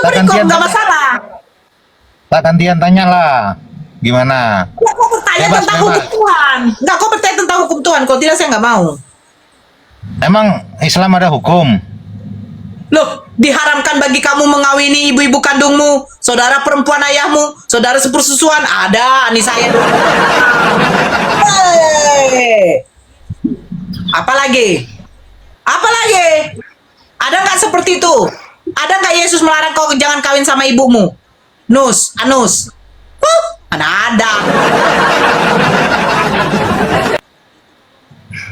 Tak record, gantian nggak tanya. masalah. Tak gantian tanya lah. Gimana? Ya, kau bertanya Bebas, tentang bebas. hukum Tuhan. Nggak, kau bertanya tentang hukum Tuhan. Kalau tidak, saya nggak mau. Emang Islam ada hukum? Loh, diharamkan bagi kamu mengawini ibu-ibu kandungmu, saudara perempuan ayahmu, saudara sepersusuan. Ada, nih saya. Hey. Apa lagi? Apa lagi? Ada nggak seperti itu? Ada nggak Yesus melarang kau jangan kawin sama ibumu? Anus. Mana ada?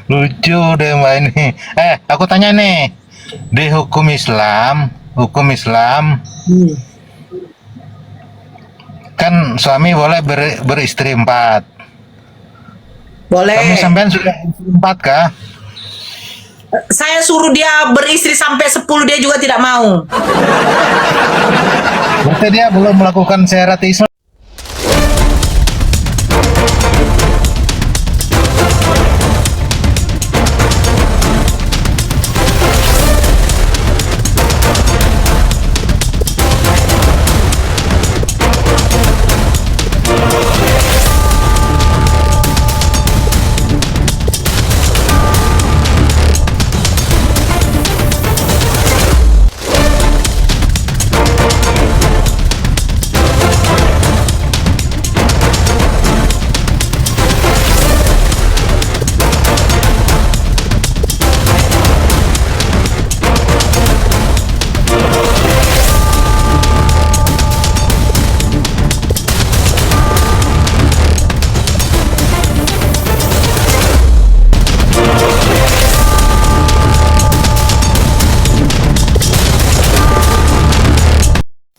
Lucu deh mbak ini. Aku tanya nih. Di hukum Islam kan suami boleh beristri 4. Boleh. Kamu sampean sudah 4 kah? Saya suruh dia beristri sampai 10, dia juga tidak mau. Berarti dia belum melakukan syarat Islam.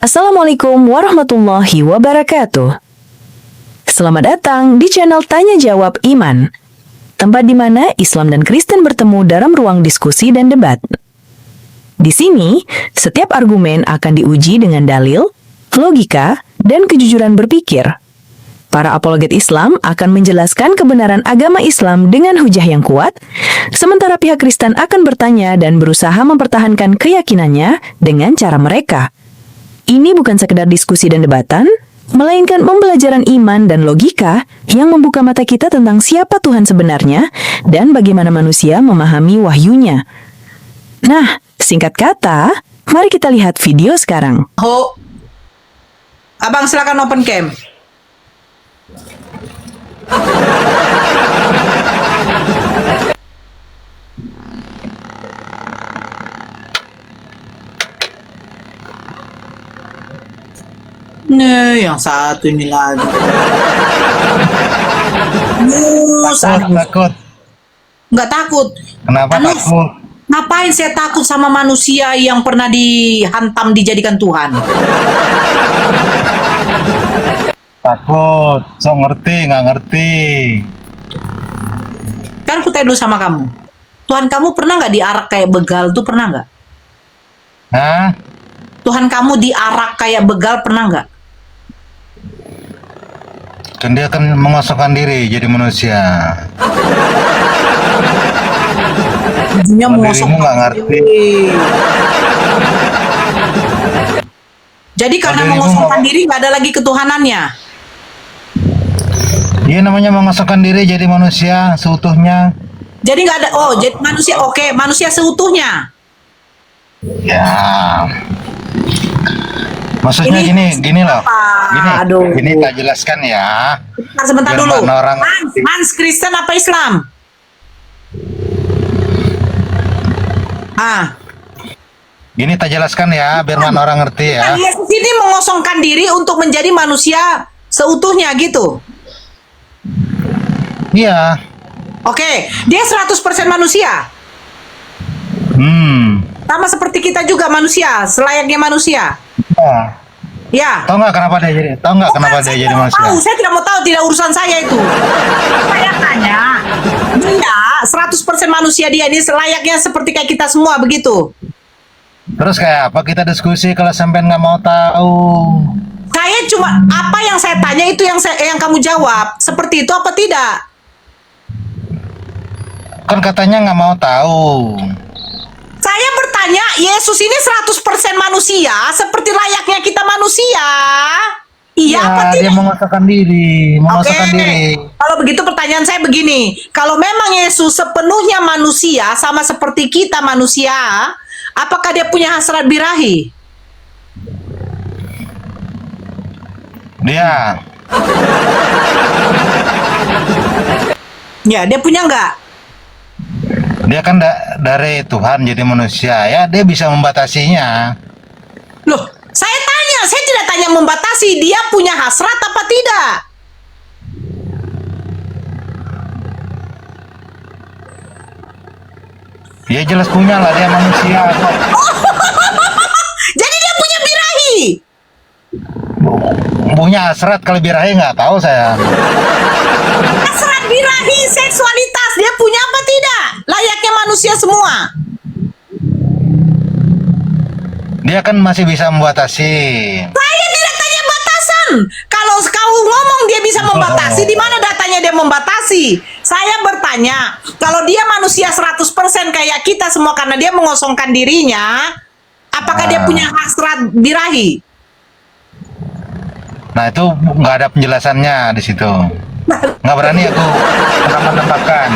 Assalamualaikum warahmatullahi wabarakatuh. Selamat datang di channel Tanya Jawab Iman, tempat di mana Islam dan Kristen bertemu dalam ruang diskusi dan debat. Di sini, setiap argumen akan diuji dengan dalil, logika, dan kejujuran berpikir. Para apologet Islam akan menjelaskan kebenaran agama Islam dengan hujah yang kuat, sementara pihak Kristen akan bertanya dan berusaha mempertahankan keyakinannya dengan cara mereka. Ini bukan sekedar diskusi dan debatan, melainkan pembelajaran iman dan logika yang membuka mata kita tentang siapa Tuhan sebenarnya dan bagaimana manusia memahami wahyunya. Nah, singkat kata, mari kita lihat video sekarang. Abang silakan open cam. Nih, yang satu ini lagi. Takut. Nggak takut. Kenapa takut? Ngapain saya takut sama manusia yang pernah dihantam dijadikan Tuhan? Takut. So nggak ngerti. Kan aku tanya dulu sama kamu. Tuhan kamu pernah nggak diarak kayak begal tuh, pernah nggak? Hah? Tuhan kamu diarak kayak begal, pernah nggak? Kan dia akan mengosongkan diri jadi manusia. Ujungnya Kalau mengosongkan dirimu nggak ngerti. diri. Jadi karena dirimu mengosongkan nggak- diri nggak ada lagi ketuhanannya. Dia namanya mengosongkan diri jadi manusia seutuhnya. Jadi nggak ada. Oh, jadi manusia, oke, manusia seutuhnya. Ya. Maksudnya Ini gini loh. apa? Aduh. Gini tak jelaskan ya. Sebentar Biar dulu. mana orang Mans Kristen apa Islam? Gini tak jelaskan ya, biar mana orang ngerti ya. Kan Yesus ini mengosongkan diri untuk menjadi manusia seutuhnya gitu. Iya. Oke, dia 100% manusia. Sama seperti kita juga manusia, selayaknya manusia. Ya. Ya. Tahu nggak kenapa dia jadi? Tahu nggak kenapa Saya dia tidak jadi mau manusia? tahu, saya tidak mau tahu, tidak urusan saya itu. Saya tanya, dia 100% manusia, dia ini selayaknya seperti kayak kita semua begitu. Terus kayak apa kita diskusi kalau sampean nggak mau tahu? Saya cuma apa yang saya tanya itu yang kamu jawab. Seperti itu apa tidak? Kan katanya nggak mau tahu. Saya bertanya, Yesus ini 100% manusia seperti layaknya Iya apa dia tidak? memaksakan diri, Oke, memaksakan diri. kalau begitu pertanyaan saya begini, kalau memang Yesus sepenuhnya manusia sama seperti kita manusia, apakah dia punya hasrat birahi? Dia, Ya, dia punya nggak? dia kan dari Tuhan jadi manusia, ya dia bisa membatasinya. Loh, saya tidak tanya membatasi, dia punya hasrat apa tidak? Ya jelas punya lah, dia manusia kok. Jadi dia punya birahi. Punya hasrat, kalau birahi nggak tahu saya. Hasrat birahi, seksualitas, dia punya apa tidak? Layaknya manusia semua. Dia kan masih bisa membatasi. Saya tidak tanya batasan. Kalau kau ngomong dia bisa membatasi, di mana datanya dia membatasi? Saya bertanya, kalau dia manusia 100% kayak kita semua karena dia mengosongkan dirinya, apakah dia punya hasrat birahi? Nah itu nggak ada penjelasannya di situ. Nggak berani aku menambah-nambahkan.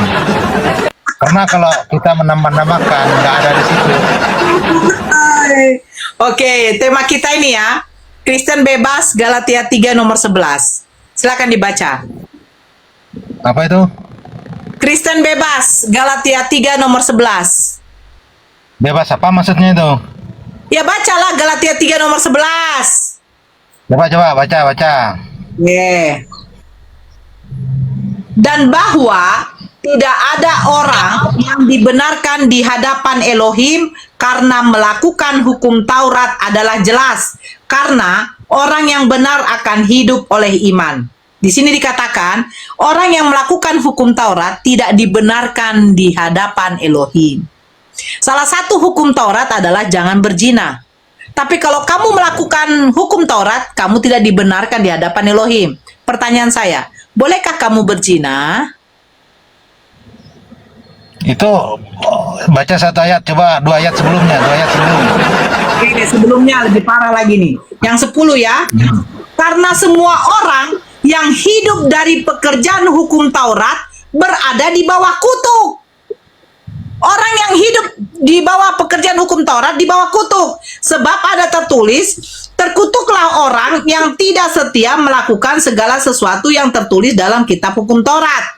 Karena kalau kita menambah-nambahkan nggak ada di situ. Oke, tema kita ini ya. Kristen bebas Galatia 3 nomor 11. Silakan dibaca. Apa itu? Kristen bebas Galatia 3 nomor 11. Bebas apa maksudnya itu? Ya bacalah Galatia 3 nomor 11. Coba baca. Yeah. Dan bahwa tidak ada orang yang dibenarkan di hadapan Elohim karena melakukan hukum Taurat adalah jelas. Karena orang yang benar akan hidup oleh iman. Di sini dikatakan, orang yang melakukan hukum Taurat tidak dibenarkan di hadapan Elohim. Salah satu hukum Taurat adalah jangan berzina. Tapi kalau kamu melakukan hukum Taurat, kamu tidak dibenarkan di hadapan Elohim. Pertanyaan saya, bolehkah kamu berzina? Itu baca satu ayat, coba 2 ayat sebelumnya, 2 ayat sebelum. Oke, sebelumnya lebih parah lagi nih. Yang 10 ya. Karena semua orang yang hidup dari pekerjaan hukum Taurat berada di bawah kutuk. Orang yang hidup di bawah pekerjaan hukum Taurat di bawah kutuk. Sebab ada tertulis, terkutuklah orang yang tidak setia melakukan segala sesuatu yang tertulis dalam kitab hukum Taurat.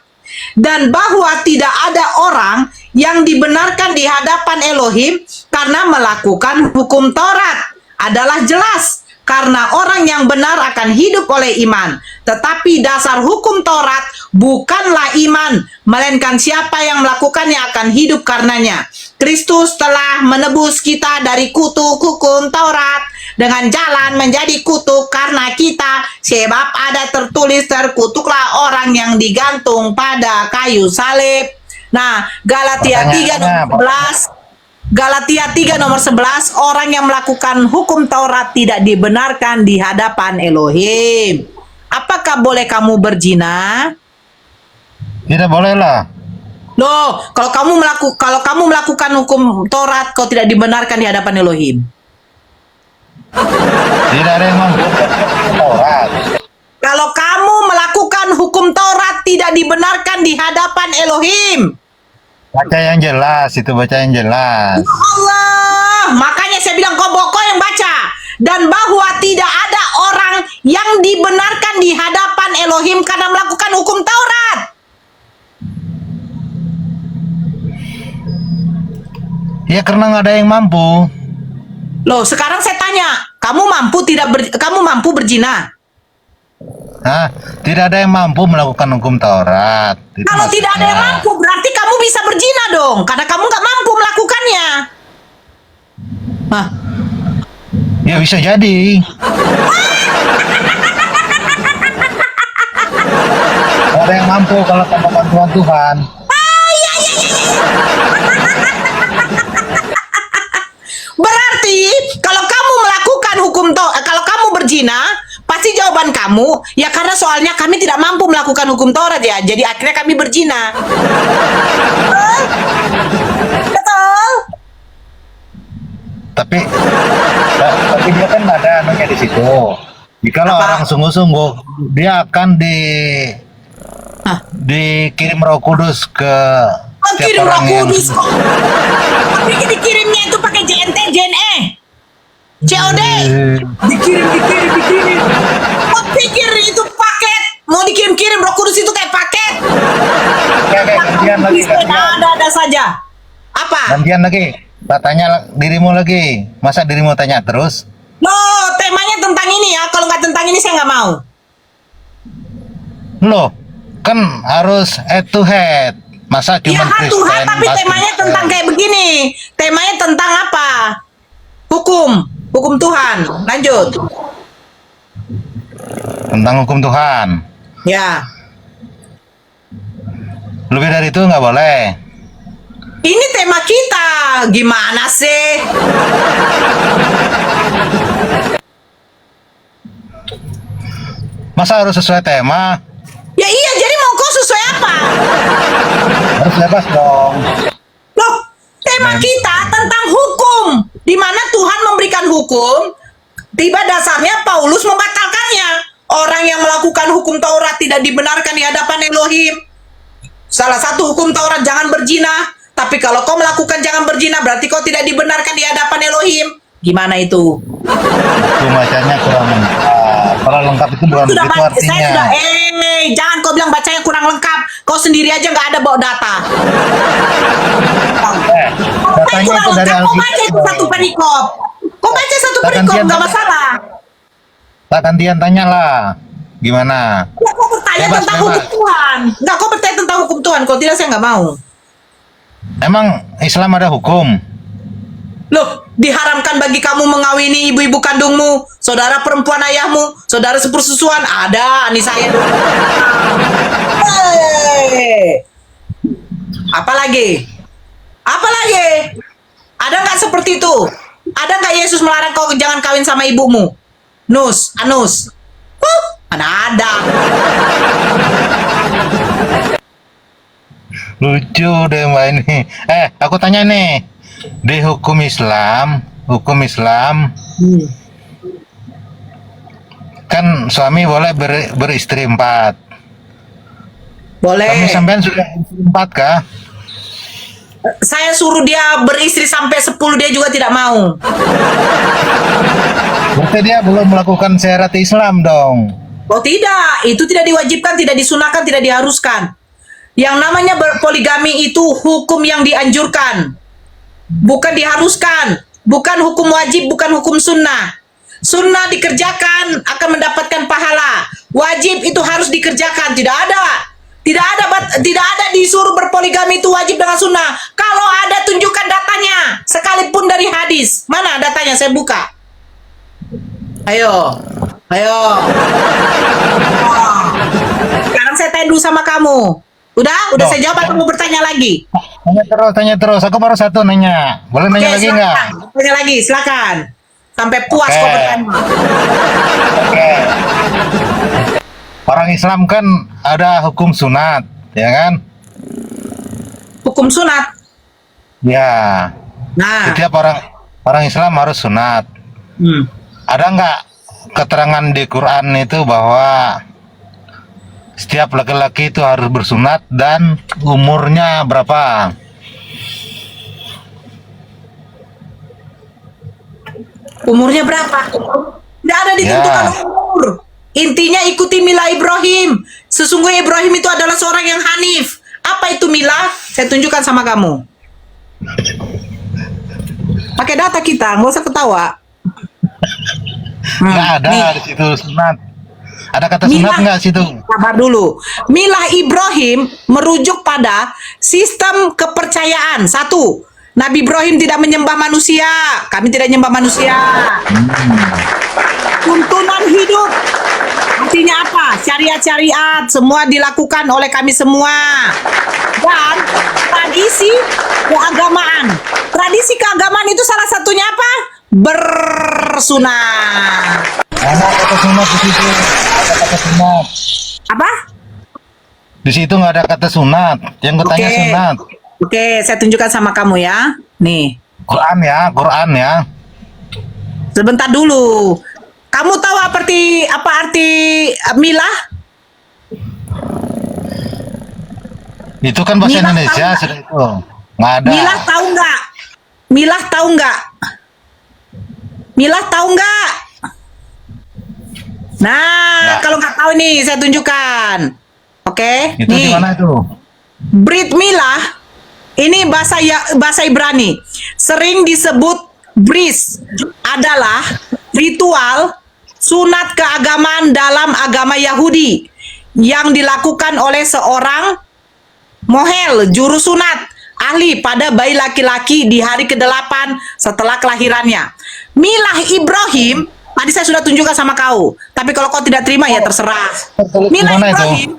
Dan bahwa tidak ada orang yang dibenarkan di hadapan Elohim karena melakukan hukum Taurat adalah jelas. Karena orang yang benar akan hidup oleh iman. Tetapi dasar hukum Taurat bukanlah iman, melainkan siapa yang melakukannya akan hidup karenanya. Kristus telah menebus kita dari kutuk hukum Taurat dengan jalan menjadi kutuk karena kita, sebab ada tertulis terkutuklah orang yang digantung pada kayu salib. Nah, Galatia 3 nomor 11. Galatia 3 nomor 11, orang yang melakukan hukum Taurat tidak dibenarkan di hadapan Elohim. Apakah boleh kamu berzina? Tidak boleh lah. Loh, kalau kamu melakukan hukum Taurat, kau tidak dibenarkan di hadapan Elohim. Tidak ada yang mampu Taurat. Kalau kamu melakukan hukum Taurat tidak dibenarkan di hadapan Elohim. Baca yang jelas, itu baca yang jelas. Allah, makanya saya bilang kau yang baca. Dan bahwa tidak ada orang yang dibenarkan di hadapan Elohim karena melakukan hukum Taurat. Ya karena nggak ada yang mampu. Loh, sekarang saya tanya, kamu mampu berzina? Nah, tidak ada yang mampu melakukan hukum Taurat. Itu Kalau tidak ada yang maksudnya. mampu, berarti kamu bisa berzina dong, karena kamu nggak mampu melakukannya. Hah? Ya bisa jadi. Nggak ada yang mampu kalau tanpa bantuan Tuhan. Berarti kalau kamu melakukan kalau kamu berzina, pasti jawaban kamu, ya karena soalnya kami tidak mampu melakukan hukum Taurat ya, jadi akhirnya kami berzina. Betul? Tapi dia kan ada anunya di situ. Jikalau Apa? orang sungguh-sungguh, dia akan Hah? dikirim Roh Kudus ke setiap Kirim Roh orang yang Kudus kok. Tapi dikirimnya itu pakai JNT, JNE, COD. Dikirim. Kok pikir itu paket? Mau dikirim-kirim Roh Kudus itu kayak paket? Gantian lagi, Ada saja. Apa? gantian lagi. Tak tanya dirimu lagi. Masa dirimu tanya terus? Loh, temanya tentang ini ya. Kalau nggak tentang ini saya nggak mau. Loh, kan harus head to head. Masa Iya cuma Tuhan, Kristen? tapi pasti temanya Kristen. tentang kayak begini. Temanya tentang apa? Hukum Tuhan. Lanjut. Tentang hukum Tuhan. Ya. Lebih dari itu nggak boleh. Ini tema kita. Gimana sih? Masa harus sesuai tema? Ya iya, jadi mau kau sesuai apa? Harus bebas dong. Loh, tema kita tentang hukum. Di mana Tuhan memberikan hukum, tiba dasarnya Paulus membatalkannya. Orang yang melakukan hukum Taurat tidak dibenarkan di hadapan Elohim. Salah satu hukum Taurat jangan berzina. Tapi kalau kau melakukan jangan berzina, berarti kau tidak dibenarkan di hadapan Elohim. Gimana itu? Itu bacanya kurang lengkap. Kalau lengkap itu bukan Sudah begitu baca, artinya. saya sudah, jangan kau bilang bacanya kurang lengkap. Kau sendiri aja nggak ada bawa data. Datanya kurang itu dari lengkap, kau baca Alkitab. itu satu perikop. Kau baca satu Tak perikop, gantian nggak tanya. masalah. Tak gantian tanya lah. Gimana? Ya, kau bertanya Bebas, tentang bebas. hukum Tuhan. Nggak, kau bertanya tentang hukum Tuhan. Kalau tidak, saya nggak mau. Emang Islam ada hukum? Loh, diharamkan bagi kamu mengawini ibu-ibu kandungmu, saudara perempuan ayahmu, saudara sepersusuan. Ada, nih saya. Hey. Apa lagi? Apa lagi? Ada nggak seperti itu? Ada nggak Yesus melarang kau jangan kawin sama ibumu? Nus, anus. Mana ada? Lucu deh mbak ini. Aku tanya nih. Di hukum Islam kan suami boleh beristri 4. Boleh. Kami sampean sudah istri 4 kah? Saya suruh dia beristri sampai 10, dia juga tidak mau. Berarti dia belum melakukan syariat Islam dong. Oh tidak, itu tidak diwajibkan, tidak disunahkan, tidak diharuskan. Yang namanya berpoligami itu hukum yang dianjurkan, bukan diharuskan, bukan hukum wajib, bukan hukum sunnah. Sunnah dikerjakan akan mendapatkan pahala. Wajib itu harus dikerjakan, tidak ada disuruh berpoligami itu wajib dengan sunnah. Kalau ada tunjukkan datanya, sekalipun dari hadis. Mana datanya? Saya buka. Ayo. Sekarang saya tanya dulu sama kamu. Udah Loh. saya jawab atau mau bertanya lagi? Tanya terus. Aku baru satu nanya. Boleh nanya lagi nggak? silakan. Tanya lagi, silakan. Sampai puas Oke. kau bertanya. Oke. Orang Islam kan ada hukum sunat, ya kan? Hukum sunat. Ya. Nah, Setiap orang Islam harus sunat. Ada nggak keterangan di Quran itu bahwa setiap laki-laki itu harus bersunat dan umurnya berapa? umurnya berapa? Tidak ada ditentukan Ya. umur. Intinya ikuti milah Ibrahim. Sesungguhnya Ibrahim itu adalah seorang yang hanif. Apa itu milah? Saya tunjukkan sama kamu. Pakai data kita, nggak usah ketawa. Nggak ada nih. di situ sunat. Ada kata sunat Milah. nggak situ? Sabar dulu. Milah Ibrahim merujuk pada sistem kepercayaan. Satu, Nabi Ibrahim tidak menyembah manusia. Kami tidak menyembah manusia. Tuntunan hidup. Artinya apa? Syariat-syariat semua dilakukan oleh kami semua. Dan tradisi keagamaan. Tradisi keagamaan itu salah satunya apa? Bersunat. Ada kata sunat di situ. Ada kata sunat. Apa? Di situ nggak ada kata sunat. Yang kutanya Oke. sunat. Oke, saya tunjukkan sama kamu ya. Nih, Quran ya. sebentar dulu. Kamu tahu apa arti milah? Itu kan bahasa Milah Indonesia, tahu nggak? sudah itu. Nggak ada. Milah tahu nggak? Milah tahu nggak? Milah tahu nggak? Nah, Nggak. kalau nggak tahu nih, saya tunjukkan. Oke, Itu nih. gimana itu? Brit milah ini bahasa Ibrani. Sering disebut bris, adalah ritual sunat keagamaan dalam agama Yahudi yang dilakukan oleh seorang mohel, juru sunat, ahli pada bayi laki-laki di hari ke-8 setelah kelahirannya. Milah Ibrahim, tadi saya sudah tunjukkan sama kau. Tapi kalau kau tidak terima ya terserah. Tertulis Milah di mana itu? Ibrahim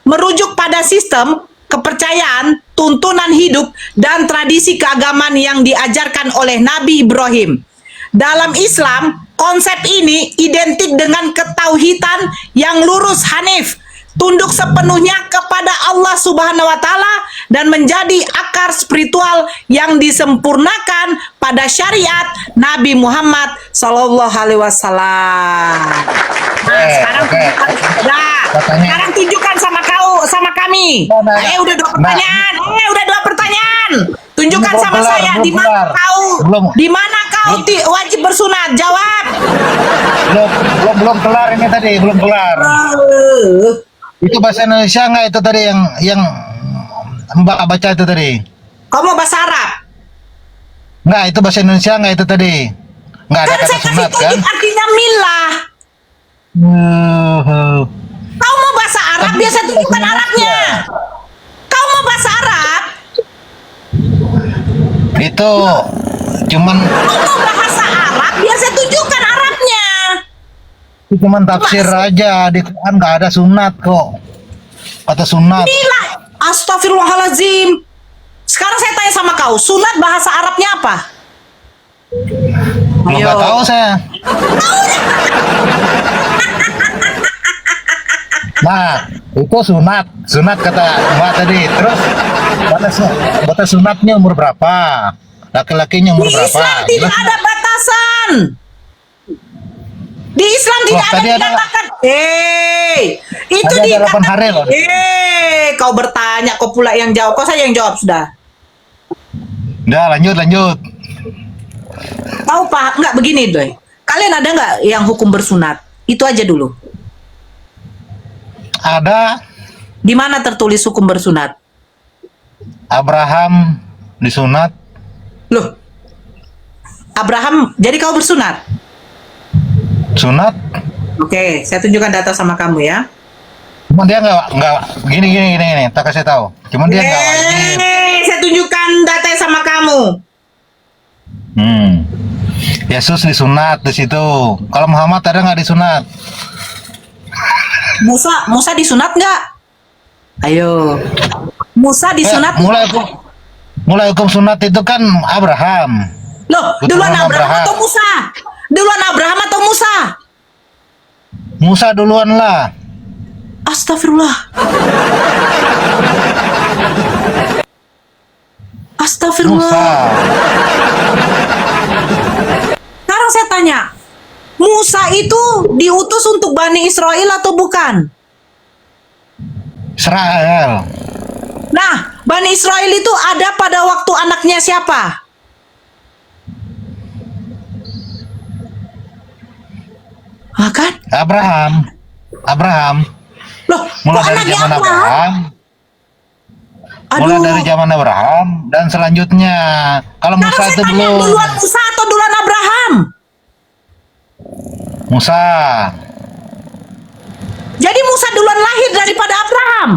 merujuk pada sistem kepercayaan, tuntunan hidup, dan tradisi keagamaan yang diajarkan oleh Nabi Ibrahim. Dalam Islam, konsep ini identik dengan ketauhidan yang lurus hanif, tunduk sepenuhnya kepada Allah Subhanahu wa taala dan menjadi akar spiritual yang disempurnakan pada syariat Nabi Muhammad sallallahu alaihi wasallam. Nah, sekarang oke. sekarang tunjukkan sama kami. Udah dua pertanyaan. Udah dua pertanyaan. Tunjukkan Belum sama kelar, saya belum di mana kelar. kau Belum. di mana kau wajib bersunat. Jawab. Belum kelar ini tadi, belum kelar. Itu bahasa Indonesia nggak itu tadi yang Mbak baca itu tadi? Kau mau bahasa Arab? Nggak, itu bahasa Indonesia nggak itu tadi? Nggak ada Kan kata saya kasih sunat kan? tunjuk artinya milah. Kau mau bahasa Arab, Tapi biasa tunjukkan bahasa Arabnya. Kau mau bahasa Arab, Itu cuman kau mau bahasa Arab, biasa tunjukkan Arabnya. itu cuman tafsir aja, di Quran nggak ada sunat kok. Kata sunat. Milah. Astagfirullahaladzim. Sekarang saya tanya sama kau, sunat bahasa Arabnya apa? Belum nggak tahu saya. Nah, itu sunat kata Mbak tadi. Terus batas sunatnya umur berapa? Laki-lakinya umur Di berapa? Islam tidak Jelas. ada batasan. Di Islam tidak Loh, ada tadi ada- dikatakan. Itu Tadi ada 8 dikatakan. hari loh. Kau bertanya, kau pula yang jawab. Kau saya yang jawab sudah. Udah lanjut. Tahu Pak? Enggak begini, Doy. Kalian ada nggak yang hukum bersunat? Itu aja dulu. Ada Di mana tertulis hukum bersunat? Abraham disunat. Loh, Abraham, jadi kau bersunat? Sunat. Oke, saya tunjukkan data sama kamu ya. Cuman dia nggak gini. Tak kasih tahu. Cuman dia nggak wajib. Saya tunjukkan data sama kamu. Yesus disunat di situ. Kalau Muhammad ada nggak disunat? Musa disunat nggak? Ayo. Musa disunat. Mulai hukum sunat itu kan Abraham. Loh, Betul, duluan Abraham Abraham. atau Musa? Duluan Abraham atau Musa? Musa duluan lah. Astagfirullah. Astagfirullah. Musa. Sekarang saya tanya, Musa itu diutus untuk Bani Israel atau bukan? Israel. Nah, Bani Israel itu ada pada waktu anaknya siapa? Kan? Abraham. Loh, Mulai kok dari anaknya zaman apa? Abraham. Mulai Aduh. dari zaman Abraham dan selanjutnya. Kalau Sekarang Musa saya itu tanya, belum. duluan Musa atau duluan Abraham? Musa. Jadi Musa duluan lahir daripada Abraham.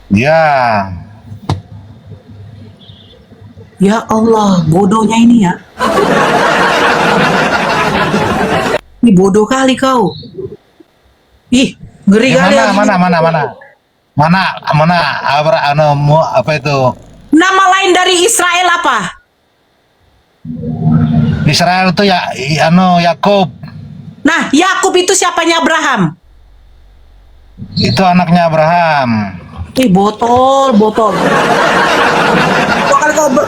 Ya. Ya Allah, bodohnya ini ya. Ini bodoh kali kau. Ih, ngeri Ya, kali. ya. mana apa itu? Nama lain dari Israel apa? Israel itu ya Yakub. Nah, Yakub itu siapanya Abraham? Itu anaknya Abraham. Botol.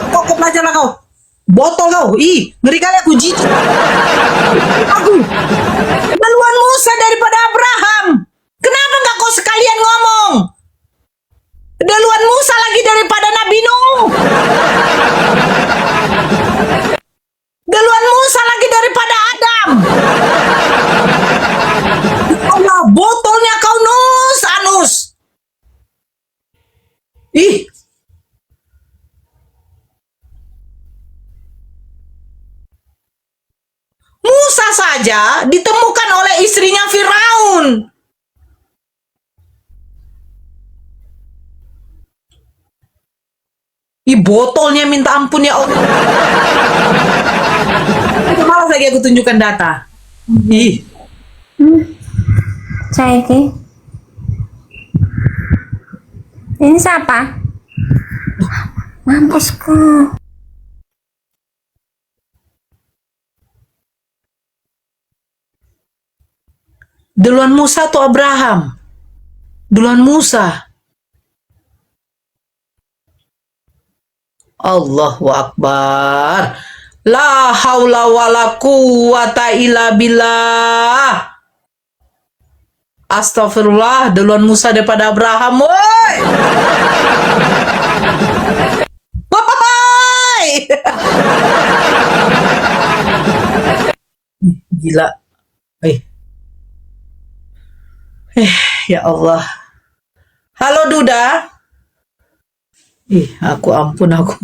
Kau belajar lah kau. Botol kau. Ih, ngeri kali aku jijik. Aku. Duluan Musa daripada Abraham. Kenapa nggak kau sekalian ngomong? Duluan Musa lagi daripada Nabi Nuh. Duluan Musa lagi daripada Adam. Allah, botolnya kau Nus, Anus. Ih. Musa saja ditemukan oleh istrinya Firaun. Ih, botolnya minta ampun ya Allah. Malas lagi aku tunjukkan data. Ih. Saya Ki. Ini siapa? Mampusku. Duluan Musa atau Abraham? Duluan Musa. Allahu Akbar. La haula wala quwata illa billah. Astagfirullah, duluan Musa daripada Abraham, woi. Woi. Gila. Ya Allah. Halo Duda. Aku ampun aku.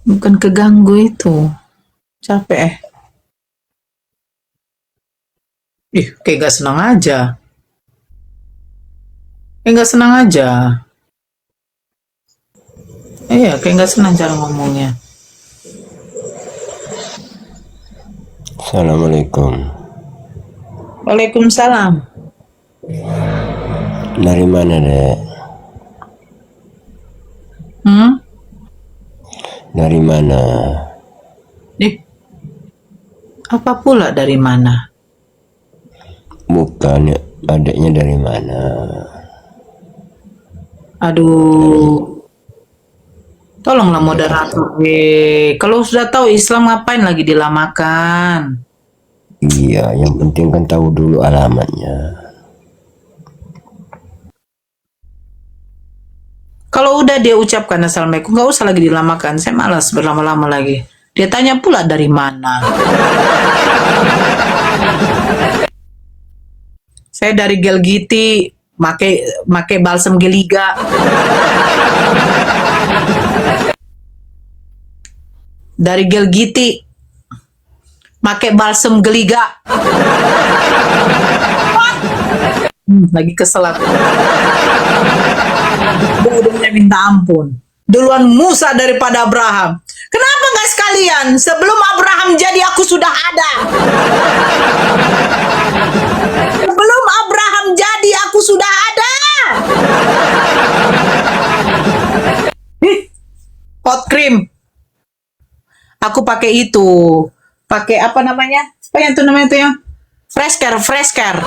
Bukan keganggu itu. Capek. Kayak gak senang aja. Kayak gak senang aja. Iya, kayak gak senang cara ngomongnya. Assalamualaikum. Waalaikumsalam. Dari mana, Dek? Dari mana? Apa pula dari mana? Bukan, adiknya dari mana? Aduh. Tolonglah moderator. Kalau sudah tahu Islam ngapain lagi dilamakan? Iya, yang penting kan tahu dulu alamatnya. Kalau udah dia ucapkan Assalamualaikum, nggak usah lagi dilamakan. Saya malas berlama-lama lagi. Dia tanya pula dari mana. Saya dari Gelgiti, make balsem geliga. Dari Gelgiti, make balsem geliga. Lagi kesel aku. Bodohnya minta ampun. Duluan Musa daripada Abraham. Kenapa nggak sekalian? Sebelum Abraham jadi aku sudah ada. Sebelum Abraham jadi aku sudah ada. Hot cream. Aku pakai itu. Pakai apa namanya? Apa yang itu namanya itu ya? Fresh care.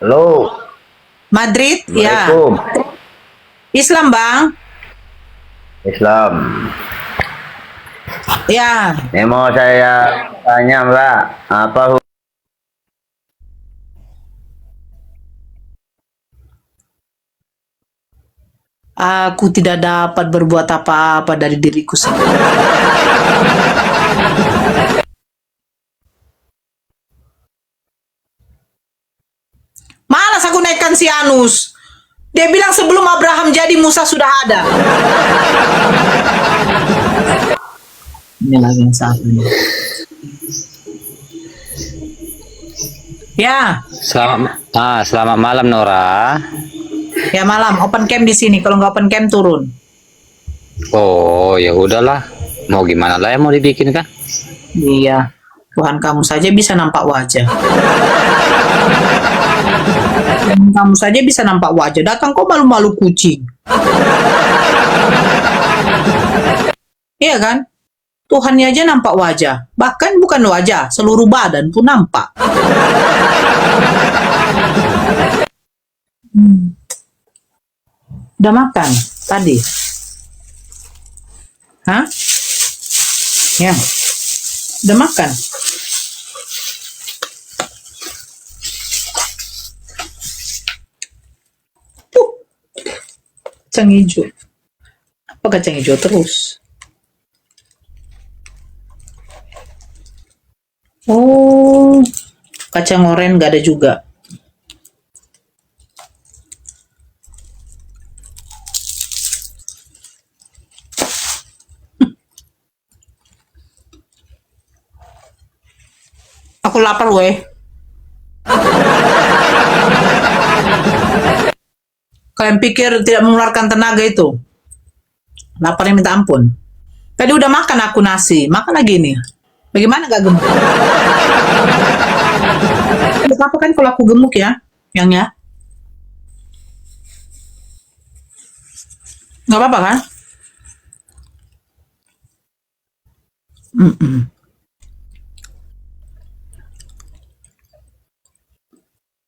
Halo. Madrid, ya. Assalamualaikum. Islam, Bang. Islam. Ya. Ini mau saya tanya, Mbak, apa Aku tidak dapat berbuat apa-apa dari diriku sendiri. Malas aku naikkan si Anus. Dia bilang sebelum Abraham jadi Musa sudah ada. Ini lagi yang satu nih. Ya. Selamat malam Nora. Ya malam, open cam di sini. Kalau nggak open cam turun. Oh, ya udahlah. Mau gimana lah yang mau dibikin kan? Iya, Tuhan kamu saja bisa nampak wajah. Kamu saja bisa nampak wajah. Datang kok malu-malu kucing. Iya kan? Tuhannya aja nampak wajah. Bahkan bukan wajah, seluruh badan pun nampak. Udah makan tadi? Hah? Ya. Udah makan? Kacang hijau. Apa kacang hijau terus? Oh, kacang oren gak ada juga. Aku lapar weh. Kalian pikir tidak mengeluarkan tenaga itu? Laparnya minta ampun. Tadi udah makan aku nasi, makan lagi nih. Bagaimana gak gemuk? Gak apa-apa kan kalau aku gemuk ya? Yang ya? Gak apa-apa kan?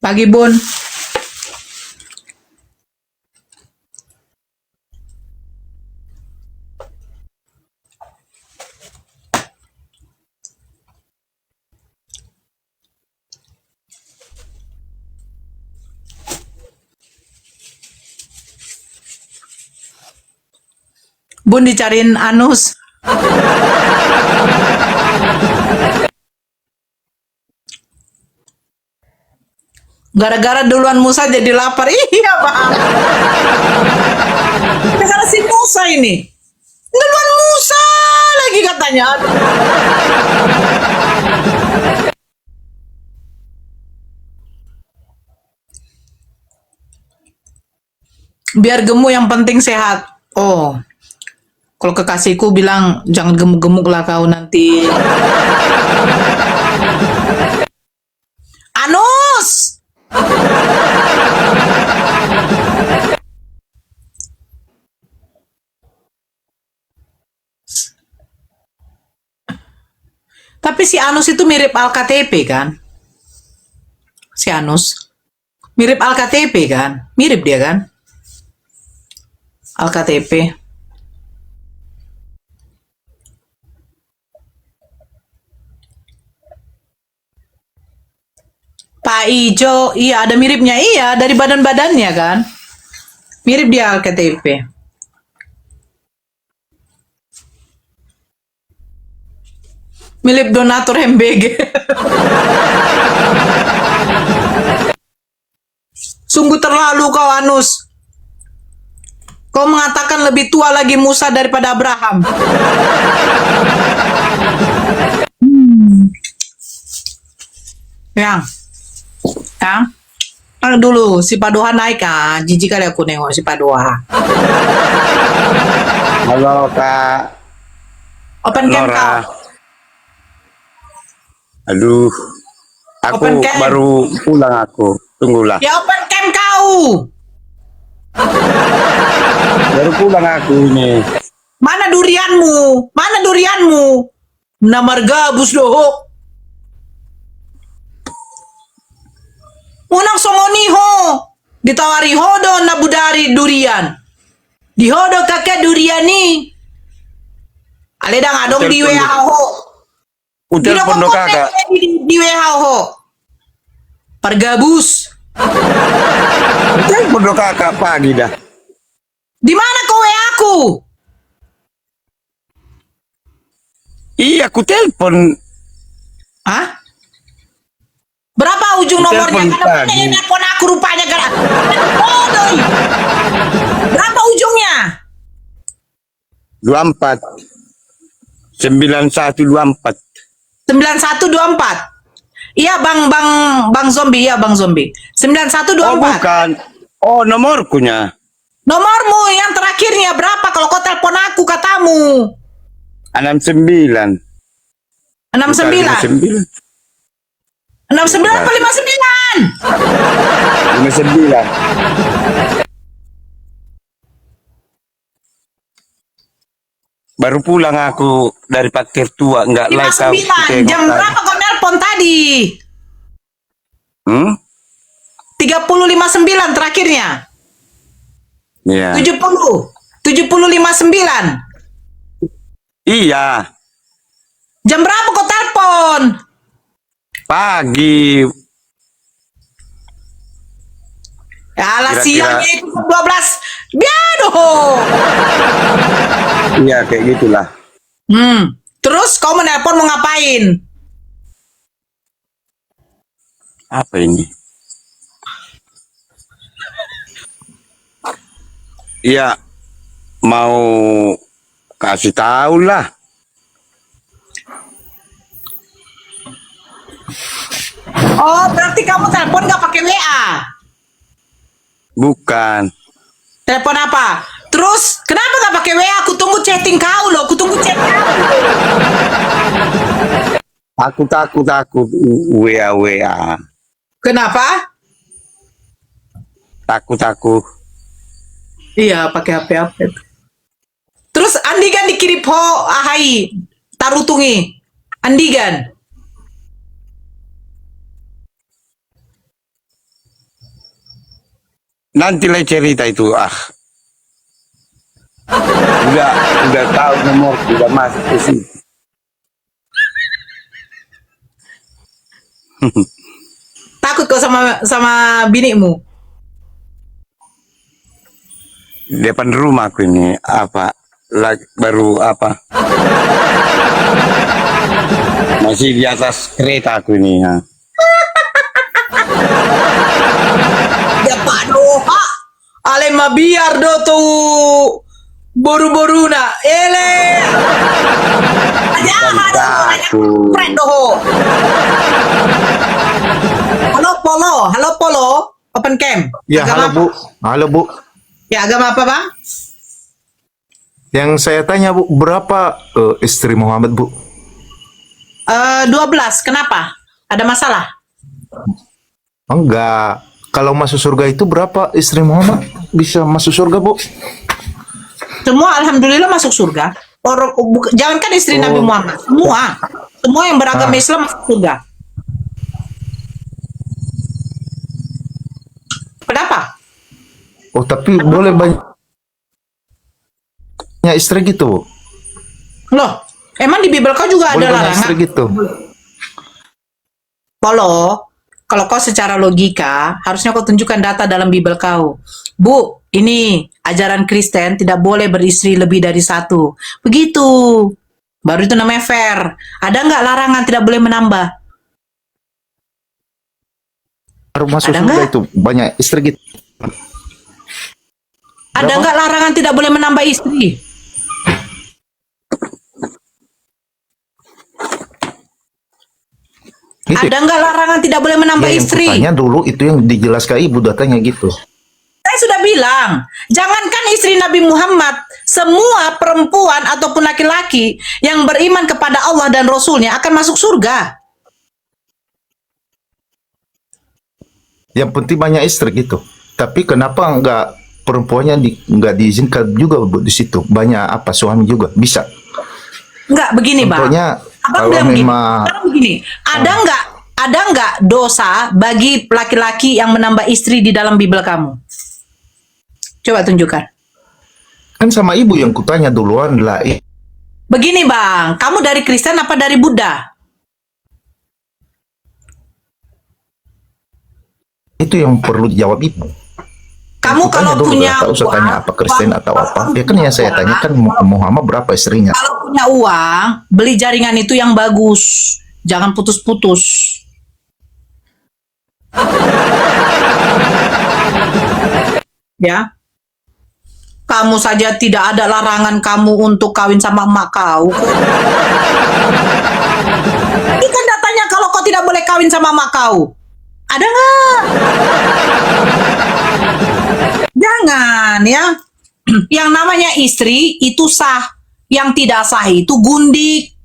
Pagi Bun. Bun dicariin anus. Gara-gara duluan Musa jadi lapar. Iya, Bang. Gara-gara si Musa ini. Duluan Musa lagi katanya. Biar gemuk yang penting sehat. Oh. Kalau kekasihku bilang jangan gemuk-gemuk lah kau nanti. Anus. Tapi si Anus itu mirip Al-KTP kan? Si Anus. Mirip Al-KTP kan? Mirip dia kan? Al-KTP. Pak Ijo, iya ada miripnya, iya dari badan-badannya kan, mirip dia Al-KTP. Mirip donatur MBG. Sungguh terlalu kau Anus. Kau mengatakan lebih tua lagi Musa daripada Abraham. Yang dulu si Padoha naik ah, jijik kali aku nengok si Padoha. Halo Kak Open cam Nora. kau. Aduh, aku Open cam. baru pulang aku. Tunggulah. Ya open cam kau. Baru pulang aku ini. Mana durianmu? Mana durianmu? Namar gabus dohok. Unang somoniho. Ditawari hodo na budari durian. Di hodo kakek durian ni. Aledang adong di WHO. Udah pondok kakak. Di WHO. Pergabus. Udah pondok kakak pagi dah. Di mana kau aku? Iya, aku telepon. Hah? Berapa ujung nomornya? Telepon Karena pagi. ini telepon aku rupanya gara. Bodoh. Berapa ujungnya? 24 9124. 9124. Iya Bang Zombie, iya Bang Zombie. 9124. Oh bukan. Oh nomorkunya. Nomormu yang terakhirnya berapa kalau kau telepon aku katamu? 69. 69. 69 apa 59? 59. Baru pulang aku dari parkir tua, nggak like tahu. 59. Jam berapa kau nelpon tadi? 30.59 terakhirnya. Iya. 70.59. Iya. Jam berapa kau telepon? Pagi. Alah, Kira-kira- siangnya itu 12. Biadoh. Iya, kayak gitulah. Terus kau menelpon mau ngapain? Apa ini? Iya, mau kasih tahu lah. Oh, berarti kamu telepon nggak pakai WA? Bukan. Telepon apa? Terus kenapa nggak pakai WA? Aku tunggu chatting kau loh. Aku tunggu chat kau. Aku takut WA. Kenapa? Takut. Iya, pakai HP update. Terus Andigan dikirim ho ahai tarutungi. Andigan. Nanti lah cerita itu. Udah tahu nomor, udah masuk ke sini. Takut kau sama binimu? Depan rumahku ini baru masih di atas kereta aku ini ya. Ya Pak Doha. Ale mabiar do tuh boru-boru na. Ele. Aja Takut. friend doho. Halo Polo. Open cam. Ya, Agama halo Bu. Halo Bu. Ya, agama apa bang? Yang saya tanya Bu, berapa istri Muhammad Bu? 12. Kenapa? Ada masalah? Enggak. Kalau masuk surga itu berapa istri Muhammad bisa masuk surga Bu? Semua alhamdulillah masuk surga. Jangankan istri Nabi Muhammad, semua yang beragama Islam masuk surga. Kenapa? Oh, tapi boleh banyak istri gitu Bu? Loh, emang di Bible kau juga Boleh ada banyak larangan? istri gitu? Kalau kau secara logika, harusnya kau tunjukkan data dalam Bible kau. Bu, ini ajaran Kristen tidak boleh beristri lebih dari 1. Begitu. Baru itu namanya fair. Ada nggak larangan tidak boleh menambah? Baru masuk Ada surga nggak? itu banyak istri gitu. Ada Berapa? nggak larangan tidak boleh menambah istri? Gitu. Ada nggak larangan tidak boleh menambah Ya, yang istri? kutanya dulu itu yang dijelaskan ibu datanya gitu. Saya sudah bilang, jangankan istri Nabi Muhammad, semua perempuan ataupun laki-laki yang beriman kepada Allah dan Rasulnya akan masuk surga. Yang penting banyak istri gitu. Tapi kenapa enggak perempuannya enggak diizinkan juga Bu di situ? Banyak suami juga bisa. Enggak, begini bang. Contohnya Abang kalau bilang begini, memang sekarang begini, ada nggak dosa bagi laki-laki yang menambah istri di dalam Bible kamu? Coba tunjukkan. kan sama ibu yang kutanya duluan lah. Begini bang, kamu dari Kristen apa dari Buddha? Itu yang perlu dijawab ibu. Kamu Kutanya kalau dulu, punya nggak tahu saya tanya apa Kristen atau apa. Ya kan yang saya tanya kan Muhammad berapa istrinya? Kalau punya uang, beli jaringan itu yang bagus. Jangan putus-putus. Ya. Kamu saja tidak ada larangan kamu untuk kawin sama emak kau. Ini kan datanya kalau kau tidak boleh kawin sama emak kau. Ada nggak? Jangan ya. Yang namanya istri itu sah. Yang tidak sah itu gundik.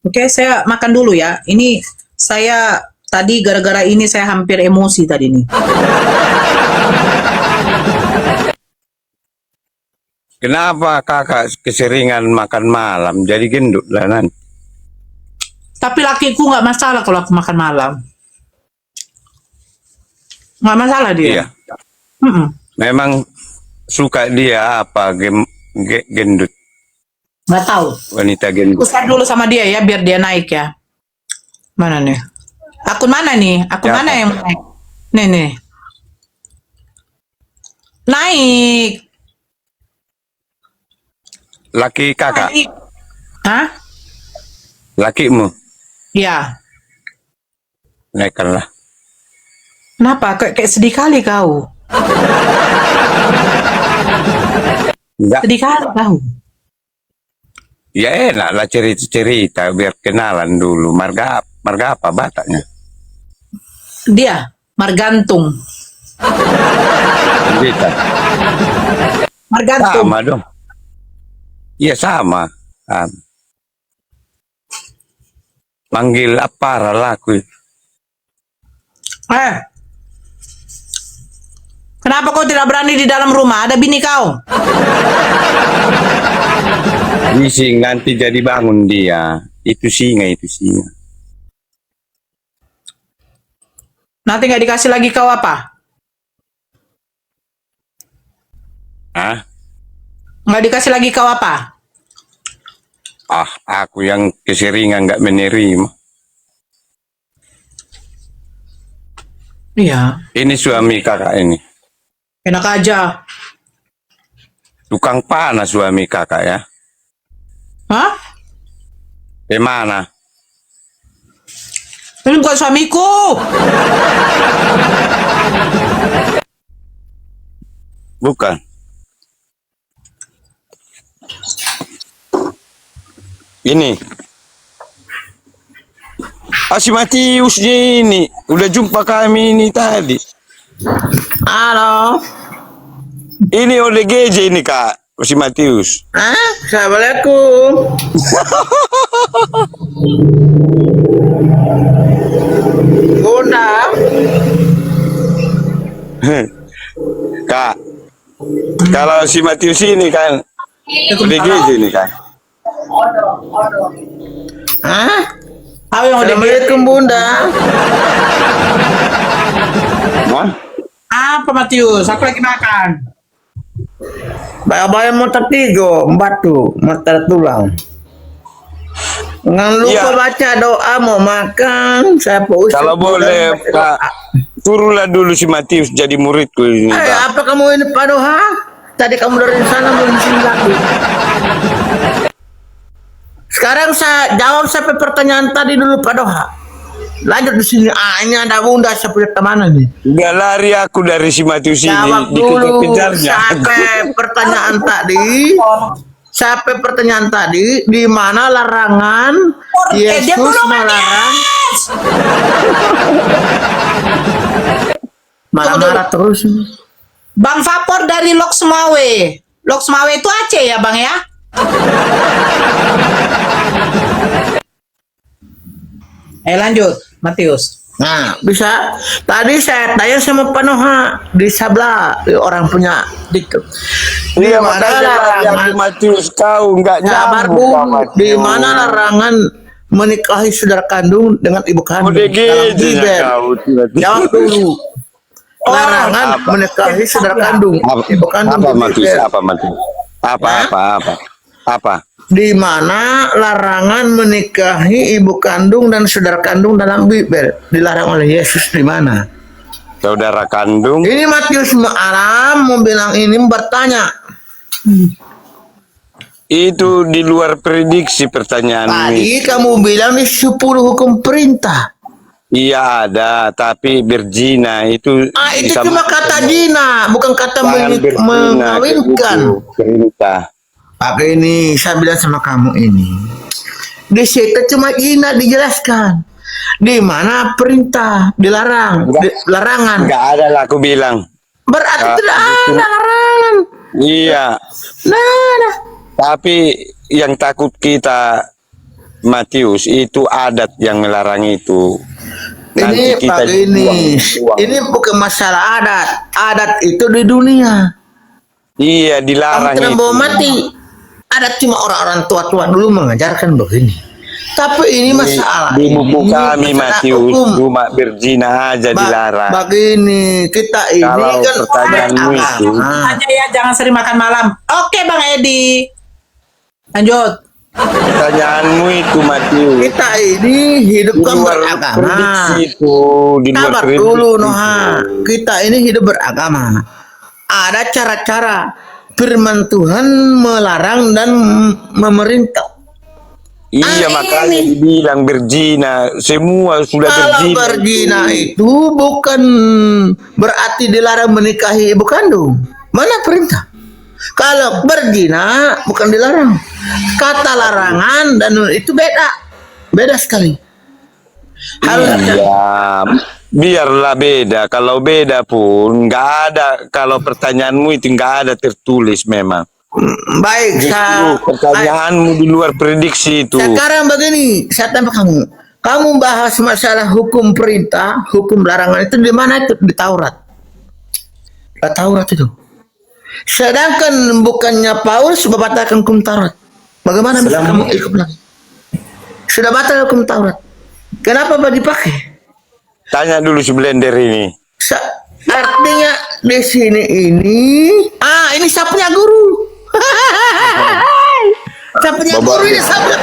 Oke, saya makan dulu ya. Ini saya tadi gara-gara ini saya hampir emosi tadi nih. Kenapa kakak keseringan makan malam? Jadi gendut lah nanti. Tapi lakiku nggak masalah kalau aku makan malam. Nggak masalah dia. Iya. Mm-mm. Memang suka dia apa gendut, Nggak tahu. wanita gendut. Aku share dulu sama dia ya, biar dia naik ya. Mana nih? Akun mana nih? Akun Siapa? mana yang naik? Nih. Naik. Laki kakak, Naik. Hah? lakimu, Ya. naikkanlah. Kenapa? Kayak sedih kali kau. Enggak, Sedih kali kau. ya enak lah cerita-cerita biar kenalan dulu. Marga apa Bataknya? Dia Margantung. Cerita. Margantung. Sama dong. Iya sama. Manggil apa laku? Kenapa kau tidak berani di dalam rumah? Ada bini kau. Bising nanti jadi bangun dia. Itu singa. Nanti nggak dikasih lagi kau apa? Hah? Nggak dikasih lagi kau apa? Aku yang keseringan nggak menerima. Iya. Ini suami kakak ini. Enak aja. Tukang panah suami kakak ya. Hah? Mana? Ini bukan suamiku. Bukan. Ini. Si Matius ini. Udah jumpa kami ini tadi. Halo. Ini ODGJ ini kak. Si Matius. Assalamualaikum. Bunda. Kak. Kalau si Matius ini kan. ODGJ ini kan. Tahu yang udah Assalamualaikum Bunda. Hah? apa Matius? Aku lagi makan. Bayar motor tiga, batu, motor tulang. Jangan lupa Iya. baca doa mau makan. Saya Ustaz Kalau boleh baca kak. doa. Turunlah dulu si Matius jadi muridku ini. Kak. Apa kamu ini Pak Doha? Tadi kamu dari sana mau di sini lagi. Sekarang saya jawab sampai pertanyaan tadi dulu Pak Doha. Lanjut di sini. Ini ada Bunda saya punya kemana nih? Udah lari aku dari si Matius Jawab ini dulu dikejar-kejarnya. sampai pertanyaan tadi. Sampai pertanyaan tadi, di mana larangan dia Yesus belum melarang? Malah Tunggu dulu. marah terus. Bang Vapor dari Loksmawe. Loksmawe itu Aceh ya Bang ya? Lanjut Matius. Nah, bisa. Tadi saya tanya sama Pak Noha di Sabla, orang punya dikit. Di Iya mana makanya lari aku larangan? Matius kau nggak Sabar nyambung dulu. Kak Matius. Di mana larangan menikahi saudara kandung dengan ibu kandung? Dalam ODGJ Bible. ya kau. Jawab dulu. Larangan apa? menikahi saudara kandung, ibu kandung. Apa di Matius? Bible. Apa Matius? Apa? Di mana larangan menikahi ibu kandung dan saudara kandung dalam Bible? Dilarang oleh Yesus di mana? Saudara kandung. Ini Matius Alam mau bilang ini bertanya. Itu di luar prediksi pertanyaan ini. Tadi kamu bilang di 10 hukum perintah. Iya ada, tapi berzina itu. Itu bisa- cuma kata zina, bukan kata Jangan berzina, mengawinkan. itu perintah. Pakai ini, saya bilang sama kamu ini. Di situ cuma zina dijelaskan. Di mana perintah dilarang, larangan. Nggak ada lah aku bilang. Berarti tidak ada larangan. Iya. Nah. Tapi yang takut kita, Matius, itu adat yang melarang itu. Ini kita begini, dibuang. ini bukan masalah adat. Adat itu di dunia. Iya, Kamu dilarang tidak itu. mau mati. Adat cuma orang-orang tua-tua dulu mengajarkan begini. Tapi ini masalah. Di buku ini kami, masalah Matius, hukum. cuma berzina aja dilarang. Begini, kita ini Kalau kan pertanyaanmu itu, Aja ya, jangan sering makan malam. Oke Bang Edi. Lanjut. pertanyaanmu itu, Matius. kita ini hidup Di kan luar beragama. prediksi itu, di luar Sabar prediksi dulu, itu. Noha. Kita ini hidup beragama. Ada cara-cara. Firman Tuhan melarang dan memerintah. Iya, makanya ini. dibilang berzina. Semua sudah Kalau berzina. berzina itu bukan berarti dilarang menikahi ibu kandung. Mana perintah? Kalau berzina bukan dilarang. Kata larangan dan itu beda. Beda sekali. Harusnya Iya, biarlah beda. Kalau beda pun nggak ada. Kalau pertanyaanmu itu nggak ada tertulis memang. baik. Justru pertanyaanmu di luar prediksi itu. Sekarang begini, saya tanya kamu. Kamu bahas masalah hukum perintah, hukum larangan itu di mana itu? Di Taurat. Di Taurat itu. Sedangkan bukannya Paulus membatalkan hukum Taurat. Bagaimana bisa kamu ikut lagi? Sudah batal hukum Taurat. Kenapa dipakai? Tanya dulu si Blender ini. Artinya di sini ini saya punya guru. Saya punya guru ini saya bilang.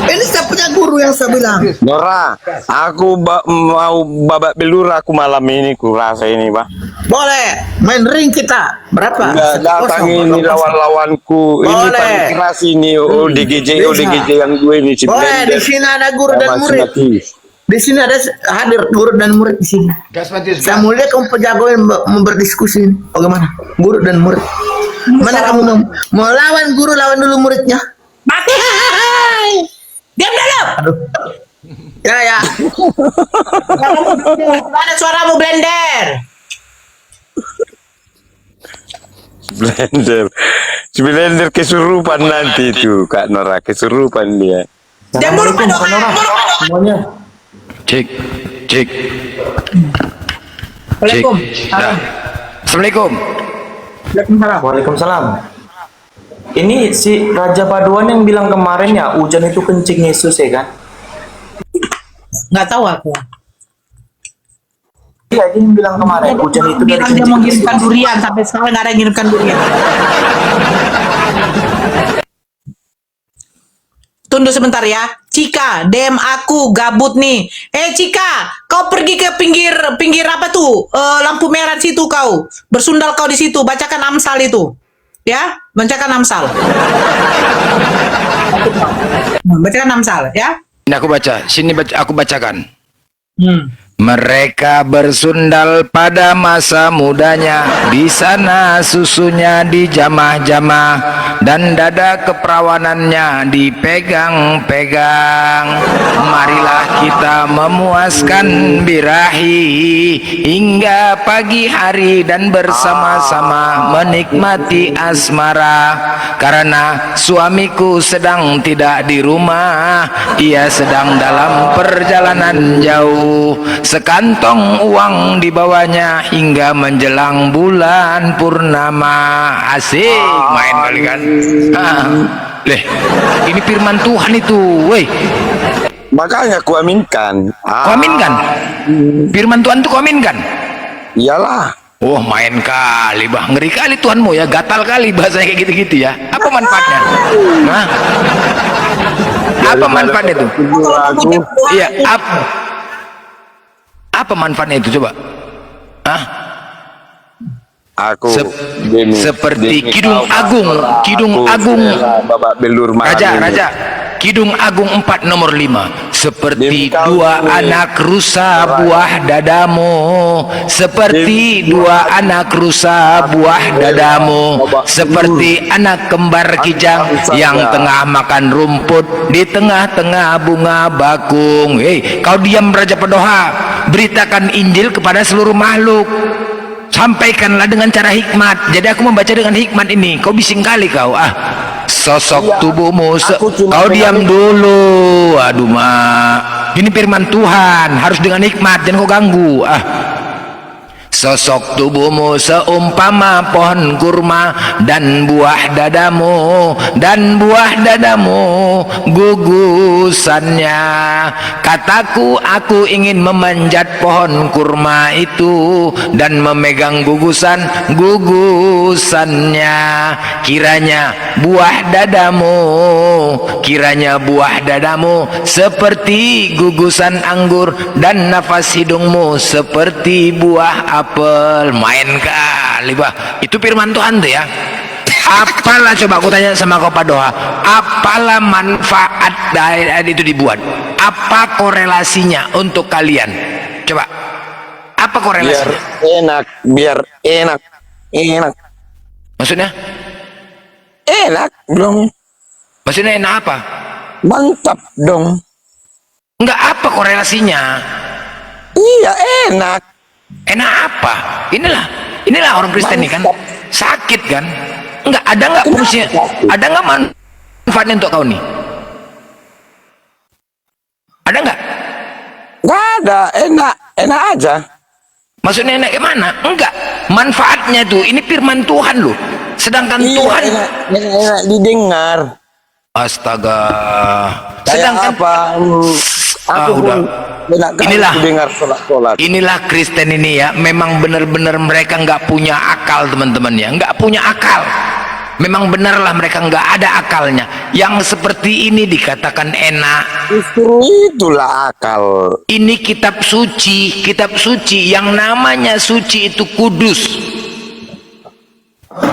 Ini saya punya guru yang saya bilang. Nora, aku mau babak belur aku malam ini kurasa ini, Pak. Boleh main ring kita berapa? Enggak datang ini lawan-lawanku. Ini Boleh. paling keras ini ODGJ yang gue ini si Boleh, di Blender. sini ada guru dan Sama si murid. Matius. Di sini ada hadir guru dan murid di sini. Saya mulia kamu penjagoin berdiskusi. Bagaimana? Guru dan murid. Mana kamu mau lawan guru, lawan dulu muridnya? Mati. Diam dulu. Aduh. Ya. Ada suaramu Blender. Blender. Si Blender kesurupan nanti itu, Kak Nora, kesurupan dia. Diam dulu Pak Doa. Cek. Assalamualaikum. Assalamualaikum. Waalaikumsalam. Ini si Raja Paduan yang bilang kemarin ya hujan itu kencing Yesus ya kan? Nggak tahu aku. Iya, dia yang bilang kemarin hujan itu dari Bilang dia kencing mau Yesus. ngirimkan durian, sampai sekarang nggak ada yang ngirimkan durian. Tunggu sebentar ya. Cika, DM aku gabut nih. Cika, kau pergi ke pinggir apa tuh? Lampu merah situ kau. Bersundal kau di situ, bacakan Amsal itu. Ya, bacakan Amsal. Bacakan Amsal ya. Ini aku baca. Sini aku bacakan. Mereka bersundal pada masa mudanya, di sana susunya dijamah-jamah, dan dada keperawanannya dipegang-pegang. Marilah kita memuaskan birahi hingga pagi hari dan bersama-sama menikmati asmara. Karena suamiku sedang tidak di rumah, ia sedang dalam perjalanan jauh. Sekantong uang dibawanya hingga menjelang bulan purnama. Asik main kali kan. Leh, ini firman Tuhan itu, woi. Makanya ku aminkan. Kau aminkan? Firman Tuhan itu kau aminkan? Iyalah. Oh, main kali, bah. Ngeri kali Tuhanmu ya, gatal kali bahasanya kayak gitu-gitu ya. Apa manfaatnya? Hah? Apa manfaatnya itu? Iya, apa manfaatnya itu coba? Hah? Aku seperti Kidung Agung, babak belur malam ini. Raja, Kidung Agung 4 nomor 5. seperti dua anak rusa buah dadamu, seperti dua anak rusa buah dadamu, seperti anak kembar kijang yang tengah makan rumput di tengah-tengah bunga bakung. Hei, kau diam Raja Padoha, beritakan Injil kepada seluruh makhluk, sampaikanlah dengan cara hikmat. Jadi aku membaca dengan hikmat ini, kau bising kali kau. Sosok tubuhmu kau diam dulu. Aduh mak, ini firman Tuhan, harus dengan hikmat, jangan kau ganggu. Sosok tubuhmu seumpama pohon kurma, dan buah dadamu gugusannya. Kataku, aku ingin memanjat pohon kurma itu dan memegang gugusannya. Kiranya buah dadamu seperti gugusan anggur, dan nafas hidungmu seperti buah apel. Main kali bah, itu firman Tuhan tuh ya. Apalah, coba aku tanya sama kau Padoha, apalah manfaat dari itu dibuat? Apa korelasinya untuk kalian? Coba, apa korelasinya? Biar enak. Maksudnya? Enak dong. Maksudnya enak apa? Mantap dong. Enggak, apa korelasinya? Iya, enak. Enak apa? Inilah orang Kristen nih kan sakit kan? Enggak, ada enggak fungsinya? Ada enggak manfaatnya untuk kau nih? Ada enggak? Enggak ada, enak aja. Maksudnya enak gimana? Enggak, manfaatnya tuh ini firman Tuhan loh. Sedangkan Iya, Tuhan enak didengar. Astaga. Sedangkan apa? Aku udah. Inilah Inilah Kristen ini ya, memang benar-benar mereka nggak punya akal teman-teman ya, nggak punya akal. Memang benarlah mereka nggak ada akalnya. Yang seperti ini dikatakan enak. Justru itulah akal. Ini kitab suci yang namanya suci itu kudus.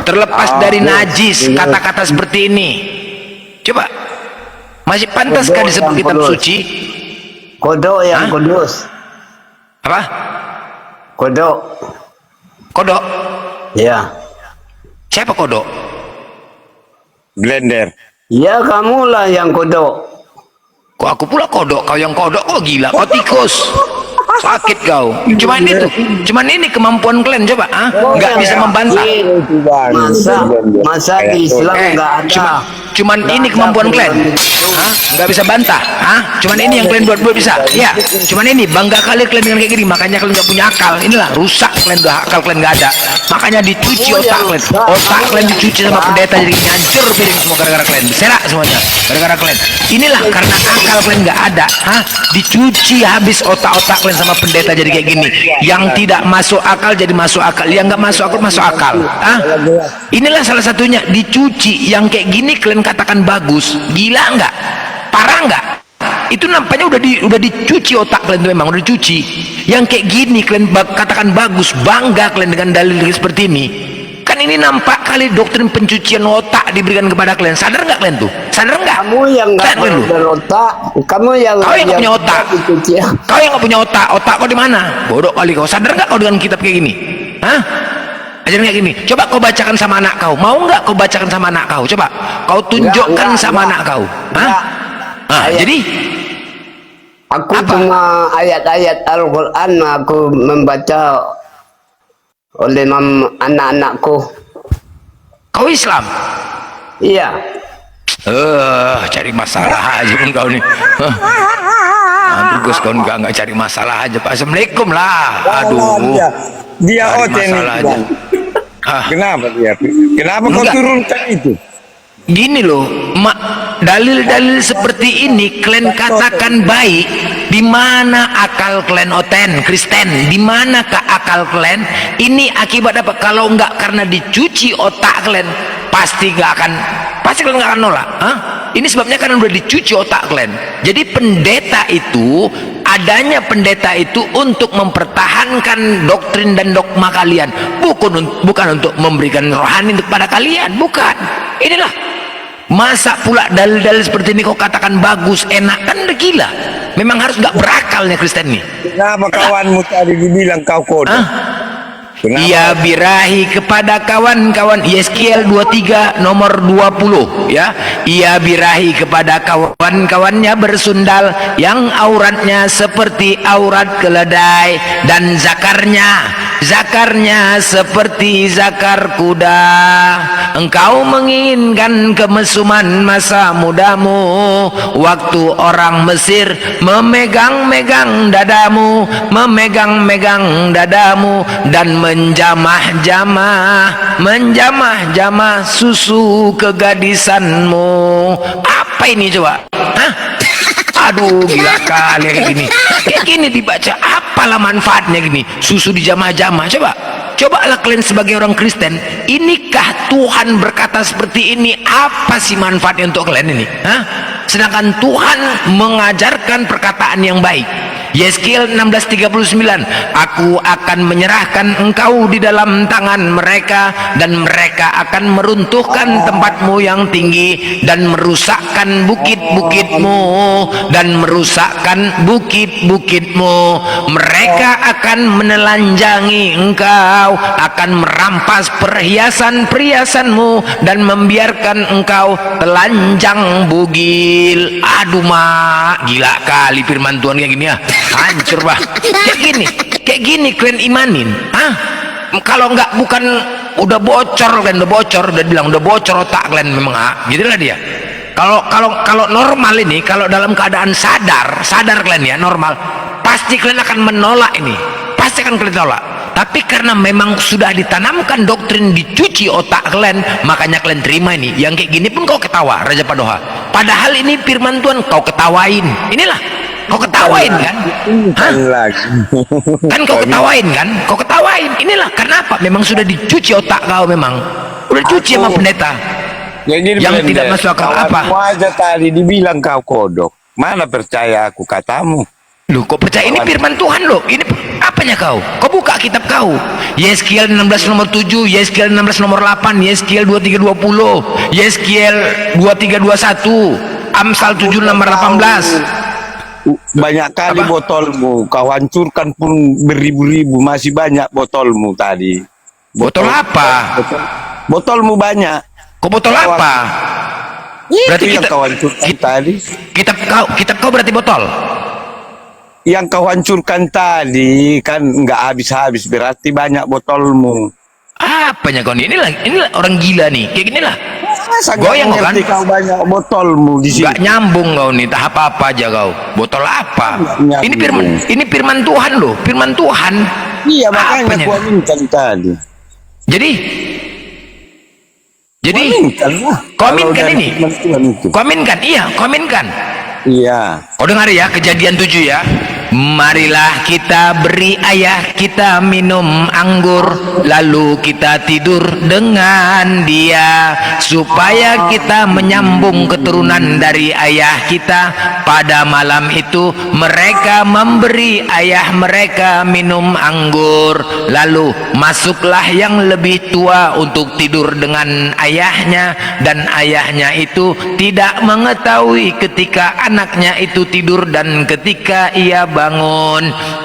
Terlepas dari najis, kata-kata seperti ini. Coba, masih pantaskah disebut kitab suci? Kodok yang kudus. Apa? Kodok? Ya. Siapa kodok? Blender. Ya, kamulah yang kodok. Kok aku pula kodok? Kau yang kodok? Kok gila? Kau tikus? Sakit kau. Cuman ini kemampuan kalian, coba. Nggak bisa membantah. Masa di Islam nggak ada. Cuman ini kemampuan kalian. Nggak bisa bantah. Cuman ini yang kalian buat bisa. Ya, cuman ini bangga kali kalian dengan kayak gini. Makanya kalian nggak punya akal. Inilah rusak kalian, akal kalian nggak ada. Makanya dicuci otak kalian. Otak kalian dicuci sama pendeta, jadi hancur piring semua gara-gara kalian. Beserak semuanya gara-gara kalian. Inilah karena akal kalian nggak ada. Dicuci habis otak-otak kalian sama pendeta jadi kayak gini. Yang tidak masuk akal jadi masuk akal, yang nggak masuk akal masuk akal. Inilah salah satunya, dicuci. Yang kayak gini kalian katakan bagus, gila nggak? Parah nggak? Itu nampaknya udah dicuci otak kalian tuh, memang udah dicuci. Yang kayak gini kalian katakan bagus, bangga kalian dengan dalil seperti ini. Kan ini nampak kali doktrin pencucian otak diberikan kepada kalian. Sadar nggak kalian tuh? Sadar nggak? Kamu yang nggak berotak, kau yang nggak punya otak. Kau yang nggak punya otak. Otak kau di mana? Bodoh kali kau. Sadar nggak kau dengan kitab kayak gini? Ajaran kayak gini. Coba kau bacakan sama anak kau. Mau nggak kau bacakan sama anak kau? Coba kau tunjukkan sama anak kau. Jadi aku cuma ayat-ayat Al-Quran aku membaca oleh anak-anakku. Kau Islam? Iya. Cari masalah aja pun kau nih. Bagus kau nggak cari masalah aja. Pak, Assalamualaikum lah. Aduh. Dia masalah aja. Kenapa dia? Kenapa kau turunkan itu? Gini loh, dalil-dalil seperti ini kalian katakan baik. Di mana akal kalian Kristen? Di manakah akal kalian? Ini akibat apa? Kalau enggak karena dicuci otak kalian, pasti kalian nggak akan nolak. Ini sebabnya karena udah dicuci otak kalian. Jadi adanya pendeta itu untuk mempertahankan doktrin dan dogma kalian, bukan untuk memberikan rohani kepada kalian, bukan. Inilah masa pula dalil-dalil seperti ini kau katakan bagus, enak, kan udah gila. Memang harus nggak berakalnya Kristen nih. Kenapa kawanmu tadi dibilang kau kodok? Ia birahi kepada kawan-kawan, Yeskiel 23 nomor 20 ya. Ia birahi kepada kawan-kawannya bersundal yang auratnya seperti aurat keledai dan zakarnya seperti zakar kuda. Engkau menginginkan kemesuman masa mudamu, waktu orang Mesir memegang-megang dadamu, dan menjamah susu kegadisanmu. Apa ini coba? Hah? Aduh, gila kali kayak gini dibaca. Apalah manfaatnya gini? Susu dijamah-jamah. Cobalah kalian sebagai orang Kristen, inikah Tuhan berkata seperti ini? Apa sih manfaatnya untuk kalian ini? Hah? Sedangkan Tuhan mengajarkan perkataan yang baik. Yeskiel 16:39, aku akan menyerahkan engkau di dalam tangan mereka, dan mereka akan meruntuhkan tempatmu yang tinggi dan merusakkan bukit-bukitmu, mereka akan menelanjangi engkau, akan merampas perhiasan-perhiasanmu dan membiarkan engkau telanjang bugil. Aduh mak, gila kali firman Tuhan kayak gini ya. Hancur bah. Kayak gini kalian imanin. Kalau nggak bukan udah bocor udah bilang udah bocor otak kalian memang. Gitulah dia. Kalau normal ini, kalau dalam keadaan sadar kalian ya normal, pasti kalian akan menolak ini. Pasti akan kalian tolak. Tapi karena memang sudah ditanamkan doktrin dicuci otak kalian, makanya kalian terima ini. Yang kayak gini pun kau ketawa, Raja Padoha. Padahal ini firman Tuhan kau ketawain. Inilah kau ketawain kan? Kan kau ketawain kan? Kau ketawain. Inilah karena apa? Memang sudah dicuci otak kau, memang udah dicuci sama pendeta. Yang tidak masuk akal apa? Kamu aja tadi dibilang kau kodok. Mana percaya aku katamu? Loh, kau percaya ini firman Tuhan loh? Ini apanya kau? Kau buka kitab kau. Yeskiel 16 nomor 7, Yeskiel 16 nomor 8, Yeskiel 23:20, Yeskiel 23:21, Amsal 7 nomor 18. Banyak kali botolmu kau hancurkan pun beribu-ribu, masih banyak botolmu tadi. Botol apa? Botolmu banyak. Kok botol apa? Berarti yang kau hancurkan tadi. Kitab kau berarti botol. Yang kau hancurkan tadi kan nggak habis-habis, berarti banyak botolmu. Apanya kau ini? Inilah orang gila nih. Kayak gini lah. Goyang kan? Kau banyak botolmu di sini. Gak nyambung kau nih, tahap apa aja kau. Botol apa? Ini firman Tuhan loh, firman Tuhan. Iya, makanya gua minta tadi. Jadi kominkan ini. Kominkan, iya, kominkan. Iya. Kau dengar ya, Kejadian 7 ya. Marilah kita beri ayah kita minum anggur, lalu kita tidur dengan dia, supaya kita menyambung keturunan dari ayah kita. Pada malam itu mereka memberi ayah mereka minum anggur, lalu masuklah yang lebih tua untuk tidur dengan ayahnya, dan ayahnya itu tidak mengetahui ketika anaknya itu tidur dan ketika ia bangun.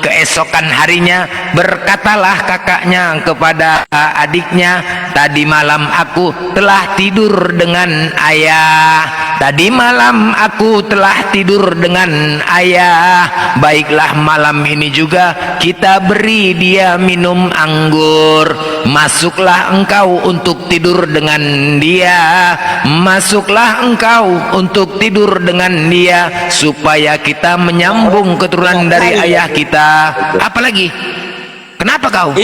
Keesokan harinya berkatalah kakaknya kepada adiknya, tadi malam aku telah tidur dengan ayah. Tadi malam aku telah tidur dengan ayah. Baiklah, malam ini juga kita beri dia minum anggur. Masuklah engkau untuk tidur dengan dia. Masuklah engkau untuk tidur dengan dia, supaya kita menyambung keturunan dari ayah kita. Apalagi? Kenapa kau?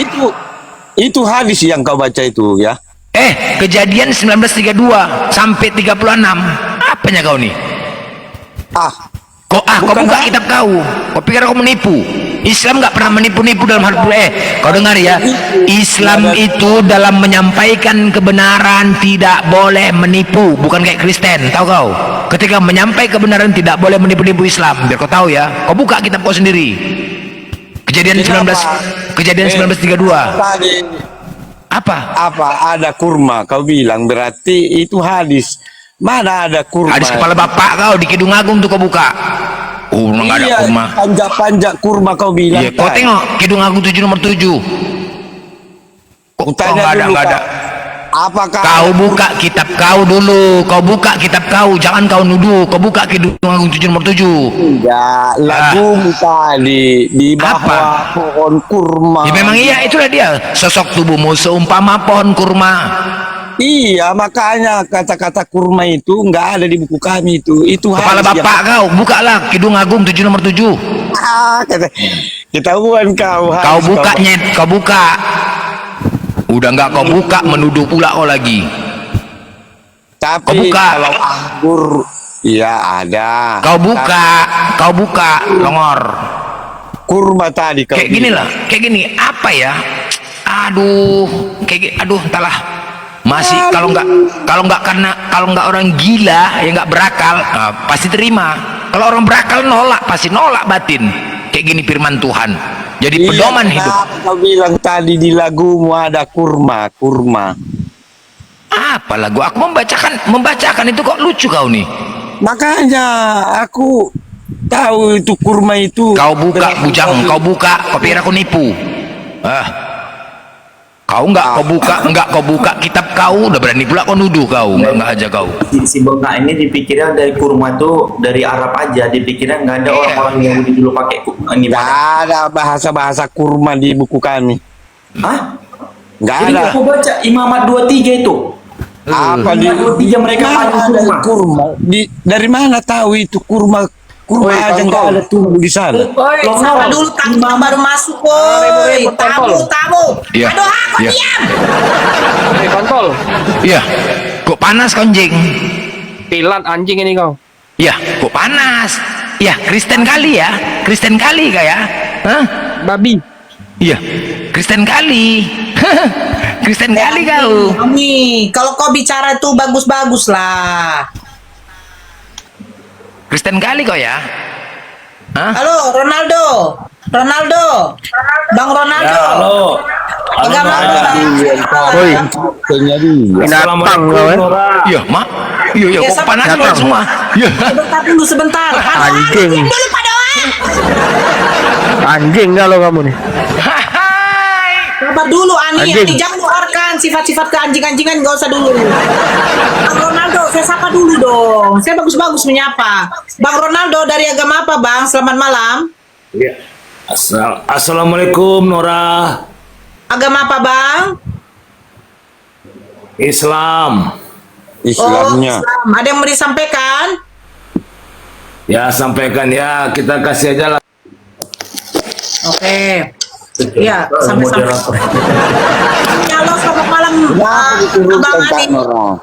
Itu hadis yang kau baca itu ya. Kejadian 19:32 sampai 36. Apanya kau nih? Kau buka kitab kau. Kau pikir kau menipu? Islam nggak pernah menipu-nipu dalam hal kau dengar ya, Islam itu dalam menyampaikan kebenaran tidak boleh menipu, bukan kayak Kristen, tahu kau? Ketika menyampaikan kebenaran tidak boleh menipu-nipu Islam, biar kau tahu ya. Kau buka kitab kau sendiri. Kejadian 19:32. Apa ada kurma kau bilang, berarti itu hadis. Mana ada kurma? Hadis kepala bapak kau di Kidung Agung tuh kau buka. Nggak ada Iya, kurma. panjak-panjak kurma kau bilang. Iya, kau tadi. tengok Kidung Agung 7 nomor 7. Kok Tanya nggak ada, dulu, nggak ada. Kak. Apakah Kau buka kitab kau dulu. Kau buka kitab kau. Jangan kau nuduh. Kau buka Kidung Agung 7 nomor 7. enggak lagumu tadi di bawah pohon kurma? Ya memang iya, itulah dia. Sosok tubuhmu seumpama pohon kurma. Iya, makanya kata-kata kurma itu enggak ada di buku kami itu. Itu Kepala hadis bapak kau. Bukalah Kidung Agung 7 nomor 7. Ketahuan kau. Kau buka nyet. Kau buka. Udah nggak kau buka, menuduh pula kau lagi. Tapi Kau buka. kalau anggur, iya ada. Kau buka, longor. Kurma tadi kau Kayak gini lah, kayak gini. Apa ya? Aduh, aduh, entahlah. Masih kalau nggak orang gila yang nggak berakal, pasti terima. Kalau orang berakal nolak, pasti nolak batin. Kayak gini firman Tuhan. Jadi pedoman hidup. Kau bilang tadi di lagumu ada kurma. Apa lagu? Aku membacakan itu kok lucu kau nih. Makanya aku tahu itu kurma itu. Kau buka bujang, kau buka, kau pikir aku nipu. Kau nggak kau buka kitab kau, udah berani pula kau nuduh kau, nggak aja kau. Si bengkak ini dipikirnya dari kurma tuh dari Arab aja, dipikirnya nggak ada orang-orang Yahudi dulu pakai ini. Nggak ada bahasa bahasa di buku kami. Hah? Nggak Jadi ada. aku baca Imamat 23 itu. Apa di Imamat 23 mereka mana maju ada kurma. kurma? Dari mana tahu itu kurma? Kurma aja nggak ada tumbuh di sana. Sama dulu tamu baru masuk, woi. Tamu. Iya. Aduh, aku Iya. diam. Kontol, Iya, kok panas kau anjing? pilat anjing ini kau. Iya, kok panas? Iya, Kristen kali ya, Kristen kali kayak, hah? Babi. Iya, Kristen kali, Kristen kali kau. Ami, kalau kau bicara itu bagus-bagus lah. Kristen kali kau ya? Hah? Halo, Ronaldo. Bang Ronaldo. Ya, halo. Agama apa, Bang? Woi, Jadi binatang kau ya. Iya, mak. Iya, Ya, kok sabar panas dulu. kau semua? Iya. Sebentar. Halo, Anjing. diam dulu Pak Doa. Anjing kalau kamu nih. Sabar dulu, Ani. Anjing. Jangan keluarkan sifat-sifat keanjing-anjingan, nggak usah dulu. Bang Ronaldo, saya sapa dulu dong. Saya bagus-bagus menyapa. Bang Ronaldo dari agama apa, Bang? Selamat malam. Assalamualaikum Nora. Agama apa, Bang? Islam. Islamnya. Islam. Ada yang mau disampaikan? Ya sampaikan ya, kita kasih aja lah. Oke. Iya, sampai-sampai. Halo, selamat malam. Bang Ani.